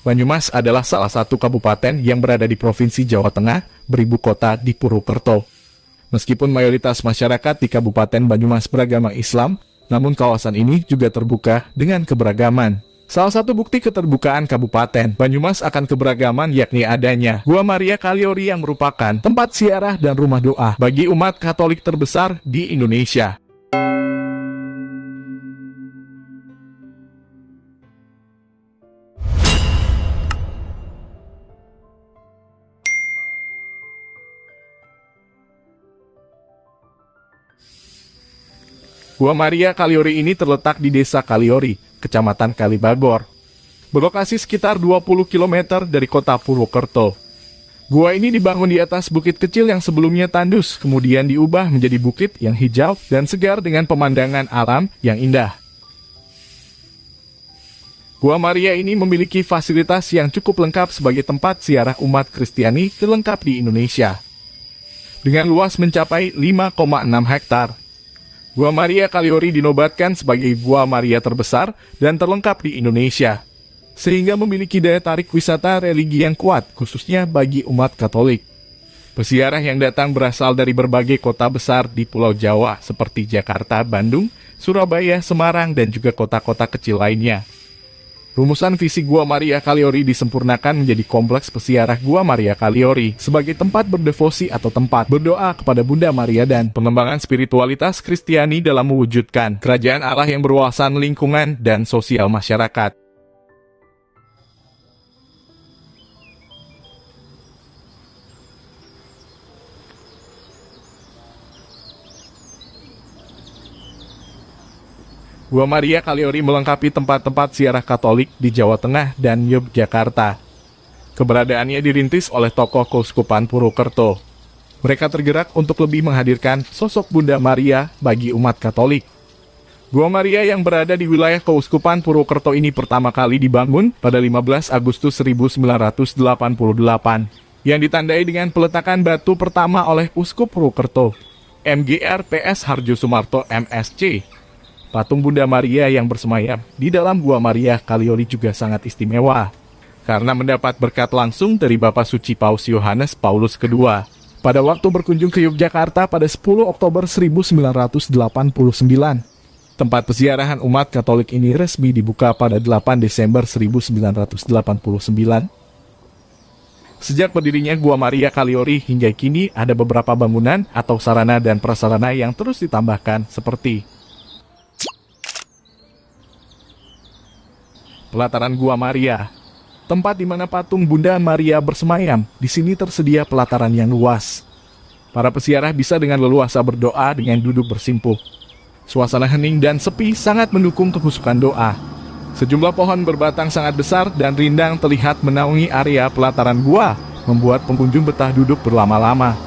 Banyumas adalah salah satu kabupaten yang berada di Provinsi Jawa Tengah, beribu kota di Purwokerto. Meskipun mayoritas masyarakat di Kabupaten Banyumas beragama Islam, namun kawasan ini juga terbuka dengan keberagaman. Salah satu bukti keterbukaan Kabupaten Banyumas akan keberagaman yakni adanya Gua Maria Kaliori yang merupakan tempat ziarah dan rumah doa bagi umat Katolik terbesar di Indonesia. Gua Maria Kaliori ini terletak di Desa Kaliori, Kecamatan Kalibagor. Berlokasi sekitar 20 km dari kota Purwokerto. Gua ini dibangun di atas bukit kecil yang sebelumnya tandus, kemudian diubah menjadi bukit yang hijau dan segar dengan pemandangan alam yang indah. Gua Maria ini memiliki fasilitas yang cukup lengkap sebagai tempat ziarah umat Kristiani terlengkap di Indonesia. Dengan luas mencapai 5,6 hektar. Gua Maria Kaliori dinobatkan sebagai Gua Maria terbesar dan terlengkap di Indonesia, sehingga memiliki daya tarik wisata religi yang kuat, khususnya bagi umat Katolik. Peziarah yang datang berasal dari berbagai kota besar di Pulau Jawa, seperti Jakarta, Bandung, Surabaya, Semarang, dan juga kota-kota kecil lainnya. Rumusan visi Gua Maria Kaliori disempurnakan menjadi kompleks peziarah Gua Maria Kaliori sebagai tempat berdevosi atau tempat berdoa kepada Bunda Maria dan pengembangan spiritualitas Kristiani dalam mewujudkan kerajaan Allah yang berwawasan lingkungan dan sosial masyarakat. Gua Maria Kaliori melengkapi tempat-tempat ziarah Katolik di Jawa Tengah dan Yogyakarta. Keberadaannya dirintis oleh tokoh Keuskupan Purwokerto. Mereka tergerak untuk lebih menghadirkan sosok Bunda Maria bagi umat Katolik. Gua Maria yang berada di wilayah Keuskupan Purwokerto ini pertama kali dibangun pada 15 Agustus 1988, yang ditandai dengan peletakan batu pertama oleh Uskup Purwokerto, Mgr PS Harjo Sumarto MSc. Patung Bunda Maria yang bersemayam di dalam Gua Maria Kaliori juga sangat istimewa, karena mendapat berkat langsung dari Bapak Suci Paus Yohanes Paulus II pada waktu berkunjung ke Yogyakarta pada 10 Oktober 1989. Tempat peziarahan umat Katolik ini resmi dibuka pada 8 Desember 1989. Sejak berdirinya Gua Maria Kaliori hingga kini ada beberapa bangunan atau sarana dan prasarana yang terus ditambahkan seperti pelataran Gua Maria, tempat di mana patung Bunda Maria bersemayam. Di sini tersedia pelataran yang luas. Para peziarah bisa dengan leluasa berdoa dengan duduk bersimpuh. Suasana hening dan sepi sangat mendukung kekhusyukan doa. Sejumlah pohon berbatang sangat besar dan rindang terlihat menaungi area pelataran gua, membuat pengunjung betah duduk berlama-lama.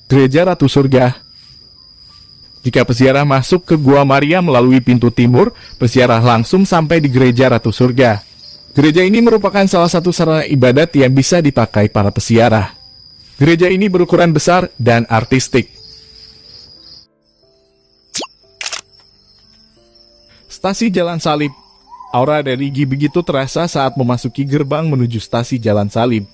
Gereja Ratu Surga. Jika peziarah masuk ke Gua Maria melalui pintu timur, peziarah langsung sampai di Gereja Ratu Surga. Gereja ini merupakan salah satu sarana ibadat yang bisa dipakai para peziarah. Gereja ini berukuran besar dan artistik. Stasi Jalan Salib. Aura religi begitu terasa saat memasuki gerbang menuju stasi Jalan Salib.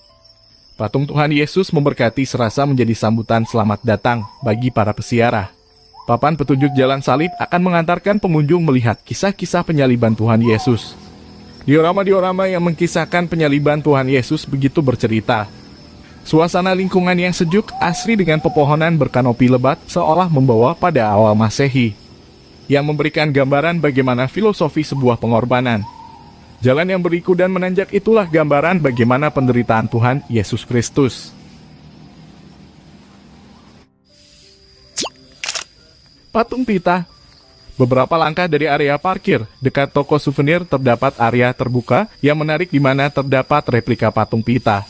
Patung Tuhan Yesus memberkati serasa menjadi sambutan selamat datang bagi para peziarah. Papan petunjuk Jalan Salib akan mengantarkan pengunjung melihat kisah-kisah penyaliban Tuhan Yesus. Diorama-diorama yang mengkisahkan penyaliban Tuhan Yesus begitu bercerita. Suasana lingkungan yang sejuk, asri dengan pepohonan berkanopi lebat seolah membawa pada awal Masehi, yang memberikan gambaran bagaimana filosofi sebuah pengorbanan. Jalan yang berliku dan menanjak itulah gambaran bagaimana penderitaan Tuhan Yesus Kristus. Patung Pita. Beberapa langkah dari area parkir, dekat toko souvenir terdapat area terbuka yang menarik di mana terdapat replika patung Pita.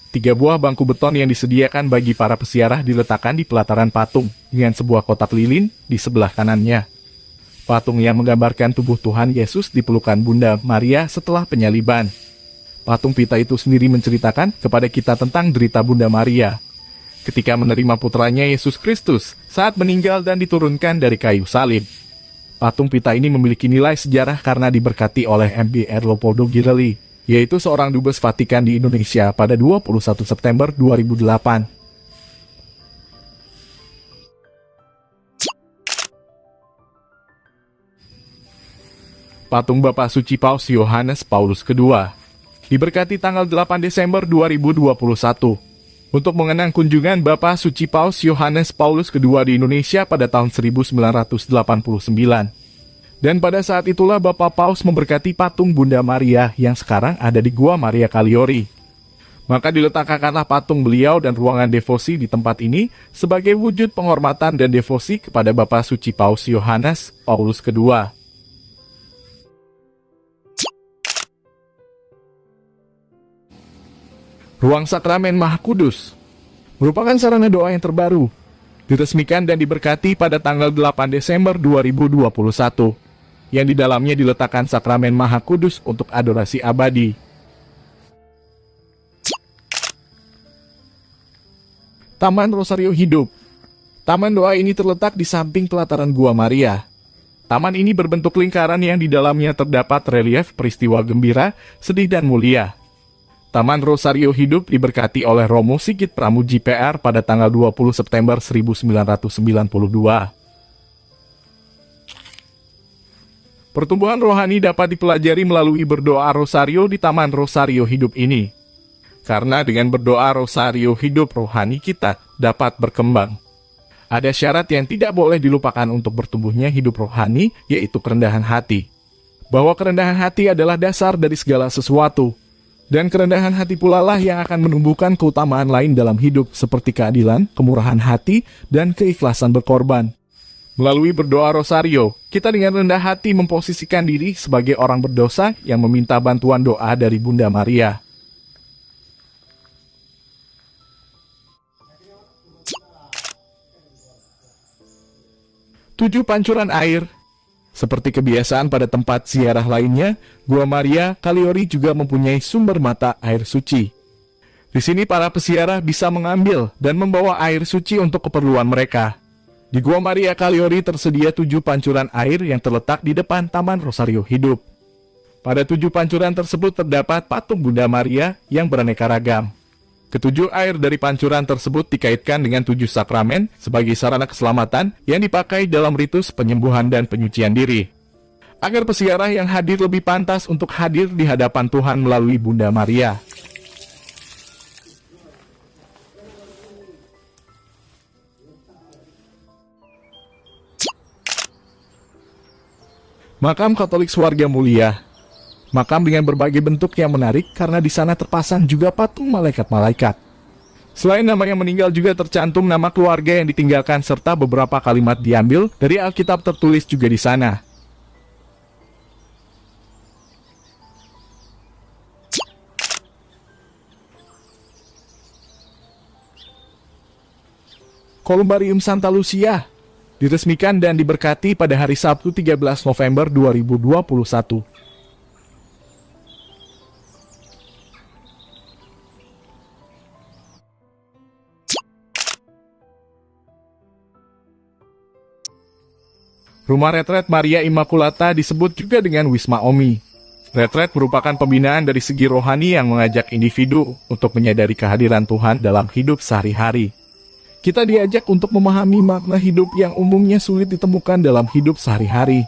3 buah bangku beton yang disediakan bagi para peziarah diletakkan di pelataran patung, dengan sebuah kotak lilin di sebelah kanannya. Patung yang menggambarkan tubuh Tuhan Yesus di pelukan Bunda Maria setelah penyaliban. Patung pita itu sendiri menceritakan kepada kita tentang derita Bunda Maria ketika menerima putranya Yesus Kristus saat meninggal dan diturunkan dari kayu salib. Patung pita ini memiliki nilai sejarah karena diberkati oleh MBR Leopoldo Girelli, yaitu seorang dubes Vatikan di Indonesia pada 21 September 2008. Patung Bapa Suci Paus Yohanes Paulus II diberkati tanggal 8 Desember 2021 untuk mengenang kunjungan Bapa Suci Paus Yohanes Paulus II di Indonesia pada tahun 1989. Dan pada saat itulah Bapak Paus memberkati patung Bunda Maria yang sekarang ada di Gua Maria Caliori. Maka diletakkanlah patung beliau dan ruangan devosi di tempat ini sebagai wujud penghormatan dan devosi kepada Bapa Suci Paus Yohanes Paulus II. Ruang Sakramen Maha Kudus merupakan sarana doa yang terbaru, diresmikan dan diberkati pada tanggal 8 Desember 2021, yang di dalamnya diletakkan Sakramen Maha Kudus untuk adorasi abadi. Taman Rosario Hidup. Taman doa ini terletak di samping pelataran Gua Maria. Taman ini berbentuk lingkaran yang di dalamnya terdapat relief peristiwa gembira, sedih dan mulia. Taman Rosario Hidup diberkati oleh Romo Sigit Pramuji PR pada tanggal 20 September 1992. Pertumbuhan rohani dapat dipelajari melalui berdoa rosario di Taman Rosario Hidup ini. Karena dengan berdoa rosario hidup rohani kita dapat berkembang. Ada syarat yang tidak boleh dilupakan untuk bertumbuhnya hidup rohani, yaitu kerendahan hati. Bahwa kerendahan hati adalah dasar dari segala sesuatu. Dan kerendahan hati pula lah yang akan menumbuhkan keutamaan lain dalam hidup seperti keadilan, kemurahan hati, dan keikhlasan berkorban. Melalui berdoa rosario, kita dengan rendah hati memposisikan diri sebagai orang berdosa yang meminta bantuan doa dari Bunda Maria. Tujuh pancuran air. Seperti kebiasaan pada tempat ziarah lainnya, Gua Maria Caliori juga mempunyai sumber mata air suci. Di sini para peziarah bisa mengambil dan membawa air suci untuk keperluan mereka. Di Gua Maria Caliori tersedia 7 pancuran air yang terletak di depan Taman Rosario Hidup. Pada 7 pancuran tersebut terdapat patung Bunda Maria yang beraneka ragam. Ketujuh air dari pancuran tersebut dikaitkan dengan 7 sakramen sebagai sarana keselamatan yang dipakai dalam ritus penyembuhan dan penyucian diri. Agar peziarah yang hadir lebih pantas untuk hadir di hadapan Tuhan melalui Bunda Maria. Makam Katolik Swarga Mulia. Makam dengan berbagai bentuk yang menarik karena di sana terpasang juga patung malaikat-malaikat. Selain nama yang meninggal juga tercantum nama keluarga yang ditinggalkan serta beberapa kalimat diambil dari Alkitab tertulis juga di sana. Kolumbarium Santa Lucia diresmikan dan diberkati pada hari Sabtu 13 November 2021. Rumah retret Maria Immaculata disebut juga dengan Wisma Omi. Retret merupakan pembinaan dari segi rohani yang mengajak individu untuk menyadari kehadiran Tuhan dalam hidup sehari-hari. Kita diajak untuk memahami makna hidup yang umumnya sulit ditemukan dalam hidup sehari-hari.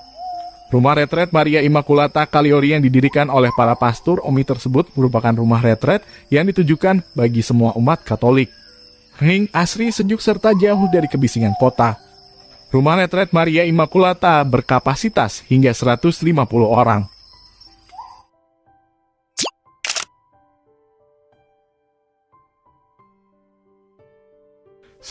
Rumah retret Maria Immaculata Caliori yang didirikan oleh para pastor Omi tersebut merupakan rumah retret yang ditujukan bagi semua umat Katolik. Hening, asri, sejuk, serta jauh dari kebisingan kota. Rumah retret Maria Immaculata berkapasitas hingga 150 orang.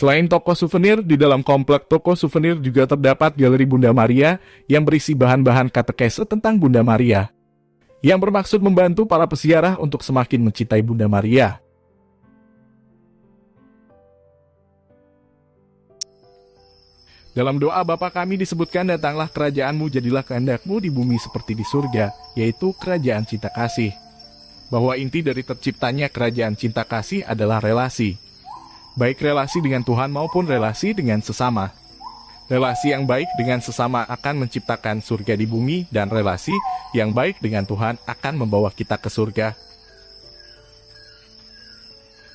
Selain toko souvenir, di dalam komplek toko souvenir juga terdapat galeri Bunda Maria yang berisi bahan-bahan katekese tentang Bunda Maria, yang bermaksud membantu para peziarah untuk semakin mencintai Bunda Maria. Dalam doa Bapa kami disebutkan, datanglah kerajaanmu, jadilah kehendakmu di bumi seperti di surga, yaitu kerajaan cinta kasih. bahwa inti dari terciptanya kerajaan cinta kasih adalah relasi. Baik relasi dengan Tuhan maupun relasi dengan sesama. Relasi yang baik dengan sesama akan menciptakan surga di bumi, dan relasi yang baik dengan Tuhan akan membawa kita ke surga.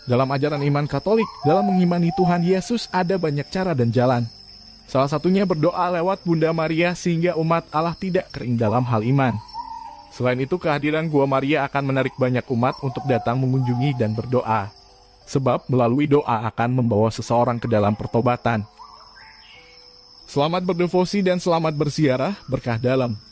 Dalam ajaran iman Katolik, dalam mengimani Tuhan Yesus ada banyak cara dan jalan. Salah satunya berdoa lewat Bunda Maria sehingga umat Allah tidak kering dalam hal iman. Selain itu, kehadiran Gua Maria akan menarik banyak umat untuk datang mengunjungi dan berdoa. Sebab melalui doa akan membawa seseorang ke dalam pertobatan. Selamat berdevosi dan selamat berziarah, berkah dalam.